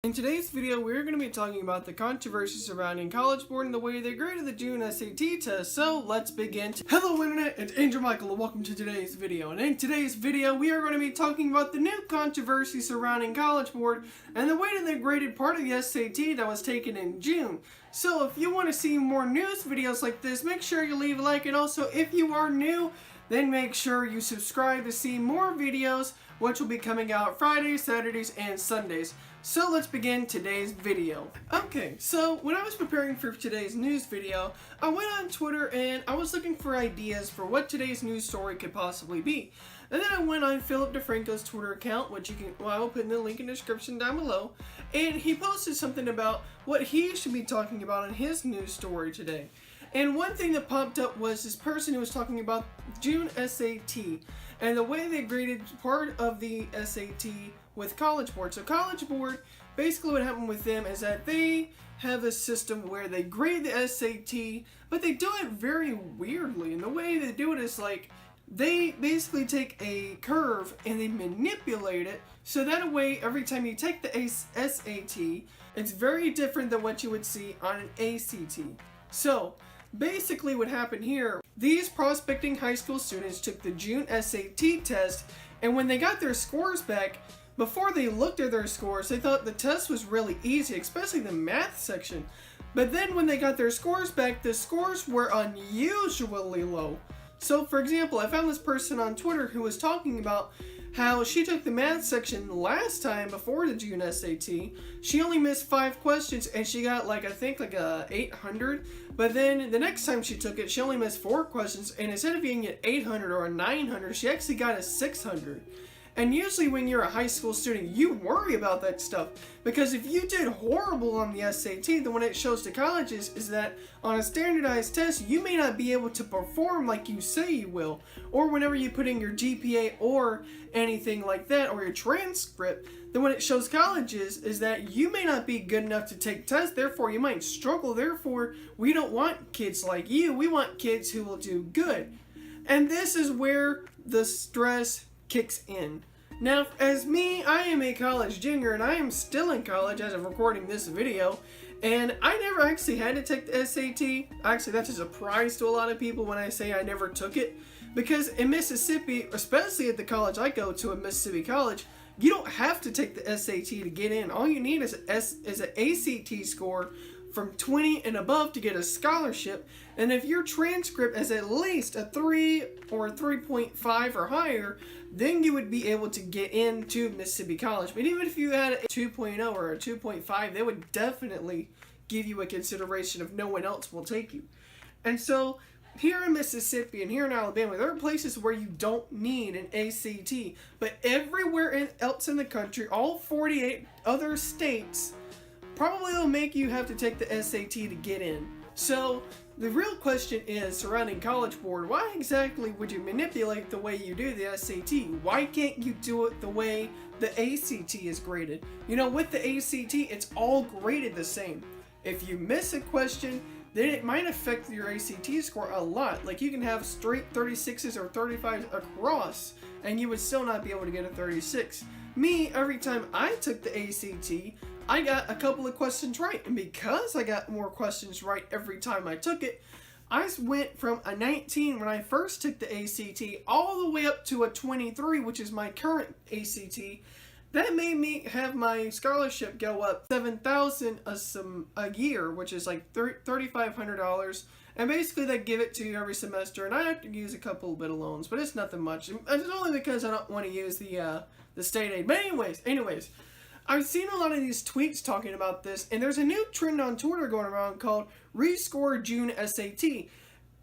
In today's video, we're going to be talking about the controversy surrounding College Board and the way they graded the June SAT test, so let's begin. Hello Internet, it's Angel Michael and welcome to today's video. And in today's video, we are going to be talking about the new controversy surrounding College Board and the way that they graded part of the SAT that was taken in June. So if you want to see more news videos like this, make sure you leave a like, and also if you are new, then make sure you subscribe to see more videos, which will be coming out Fridays, Saturdays, and Sundays. So let's begin today's video. Okay, so when I was preparing for today's news video, I went on Twitter and I was looking for ideas for what today's news story could possibly be. And then I went on Philip DeFranco's Twitter account, which I will put in the link in the description down below, and he posted something about what he should be talking about in his news story today. And one thing that popped up was this person who was talking about June SAT and the way they graded part of the SAT with College Board. So College Board, basically what happened with them is that they have a system where they grade the SAT, but they do it very weirdly. And the way they do it is like, they basically take a curve and they manipulate it so that way every time you take the SAT, it's very different than what you would see on an ACT. So basically what happened here, these prospecting high school students took the June SAT test, and when they got their scores back, before they looked at their scores, they thought the test was really easy, especially the math section. But then when they got their scores back, the scores were unusually low. So for example, I found this person on Twitter who was talking about how she took the math section last time before the June SAT. She only missed 5 questions and she got I think a 800. But then the next time she took it, she only missed 4 questions, and instead of getting an 800 or a 900, she actually got a 600. And usually when you're a high school student, you worry about that stuff, because if you did horrible on the SAT, then what it shows to colleges is that on a standardized test, you may not be able to perform like you say you will, or whenever you put in your GPA or anything like that, or your transcript, then what it shows colleges is that you may not be good enough to take tests, therefore you might struggle, therefore we don't want kids like you, we want kids who will do good. And this is where the stress kicks in. Now, as me, I am a college junior, and I am still in college as of recording this video, and I never actually had to take the SAT. Actually, that's a surprise to a lot of people when I say I never took it, because in Mississippi, especially at the college I go to, at Mississippi College, you don't have to take the SAT to get in. All you need is an ACT score from 20 and above to get a scholarship, and if your transcript is at least a 3 or a 3.5 or higher, then you would be able to get into Mississippi College. But even if you had a 2.0 or a 2.5, they would definitely give you a consideration if no one else will take you. And so here in Mississippi and here in Alabama, there are places where you don't need an ACT, but everywhere else in the country, all 48 other states, probably will make you have to take the SAT to get in. So the real question is surrounding College Board, why exactly would you manipulate the way you do the SAT? Why can't you do it the way the ACT is graded? You know, with the ACT, it's all graded the same. If you miss a question, then it might affect your ACT score a lot. Like you can have straight 36s or 35s across, and you would still not be able to get a 36. Me, every time I took the ACT, I got a couple of questions right, and because I got more questions right every time I took it, I went from a 19 when I first took the ACT all the way up to a 23, which is my current ACT. That made me have my scholarship go up $7,000 a year, which is like $3,500, and basically they give it to you every semester, and I have to use a couple bit of loans, but it's nothing much. It's only because I don't want to use the state aid. But anyways, I've seen a lot of these tweets talking about this, and there's a new trend on Twitter going around called Rescore June SAT.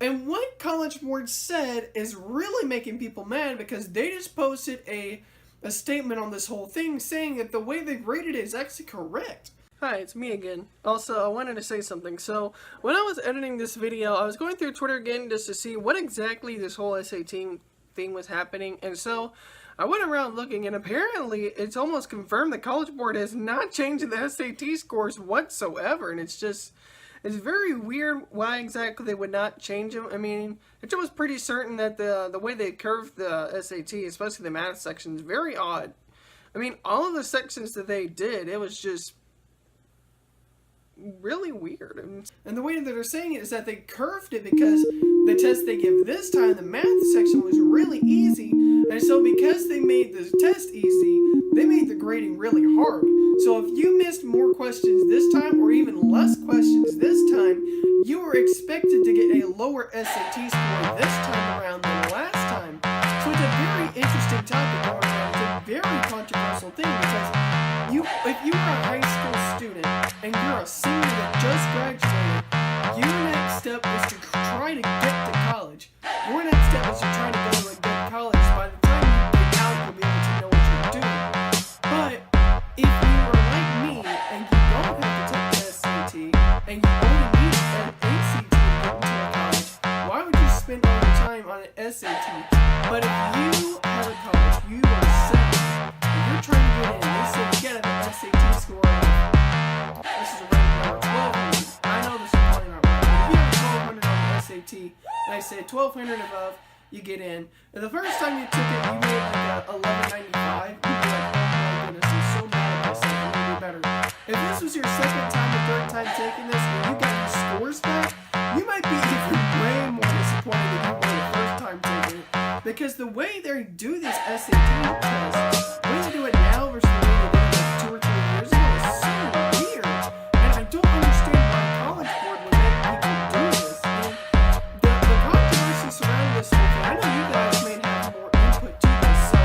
And what College Board said is really making people mad, because they just posted a statement on this whole thing saying that the way they graded it is actually correct. Hi, it's me again. Also, I wanted to say something. So, when I was editing this video, I was going through Twitter again just to see what exactly this whole SAT thing was happening, and so I went around looking, and apparently it's almost confirmed that College Board has not changed the SAT scores whatsoever, and it's very weird why exactly they would not change them. I mean, it's almost pretty certain that the way they curved the SAT, especially the math section, is very odd. I mean, all of the sections that they did, it was just really weird. And the way that they're saying it is that they curved it because the test they give this time, the math section, was really easy. And so because they made the test easy, they made the grading really hard. So if you missed more questions this time or even less questions this time, you were expected to get a lower SAT score this time around than last time. So it's a very interesting topic going around. It's a very controversial thing because if you are a high school student and you're a senior that just graduated, your next step is to try to get to college. Your next step is to try to go to a good college. By the time you get out, you'll be able to know what you're doing. But if you are like me and you don't have to take the SAT and you only need an ACT to get into a college, why would you spend all your time on an SAT? But if you have a college, you are set, and you're trying to get in, they say you get an SAT score of, this is a random number, 1200. I know this is probably not right, but if you have 1200 on the SAT, and I say 1200 above, you get in. And the first time you took it, you made like a 1195. You'd be like, oh my goodness, I'm so mad at myself, I'm gonna do better. If this was your second time or third time taking this, and you got your scores back, you might be even way more disappointed than you were the first time taking it. Because the way they do these SAT tests, the way they do it now versus the way they did it like 2 or 3 years ago is so weird. And I don't understand why CollegeBoard would make people do this. And the controversy surrounding this whole thing, I know you guys may have more input to this, so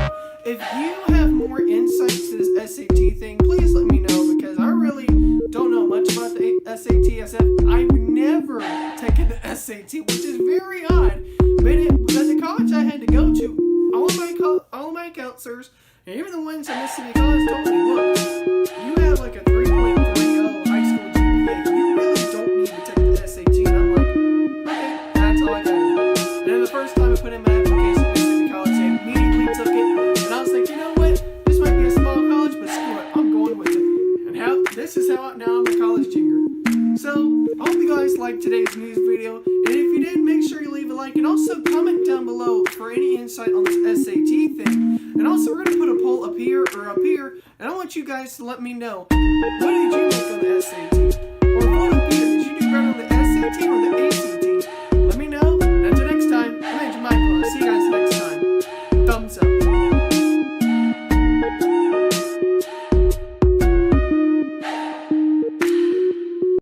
if you have more insights to this SAT thing, please let me know, because I really don't know much about the SAT, as if I've never taken the SAT, which is very odd. But at the college I had to go to, all of my counselors, and even the ones at Mississippi College told me, look, you have like a 3.30 high school GPA. You really don't need to take the SAT. And I'm like, okay, that's all I got to do. And then the first time I put in my application at Mississippi College, they immediately took it. And I was like, you know what? This might be a small college, but screw it. I'm going with it. And this is how now I'm a college junior. So, I hope you guys liked today's news video, and if you did, make sure you leave a like, and also comment down below for any insight on this SAT thing. And also, we're going to put a poll up here, and I want you guys to let me know, what did you make on the SAT? Or vote up here, did you do better on the SAT or the ACT?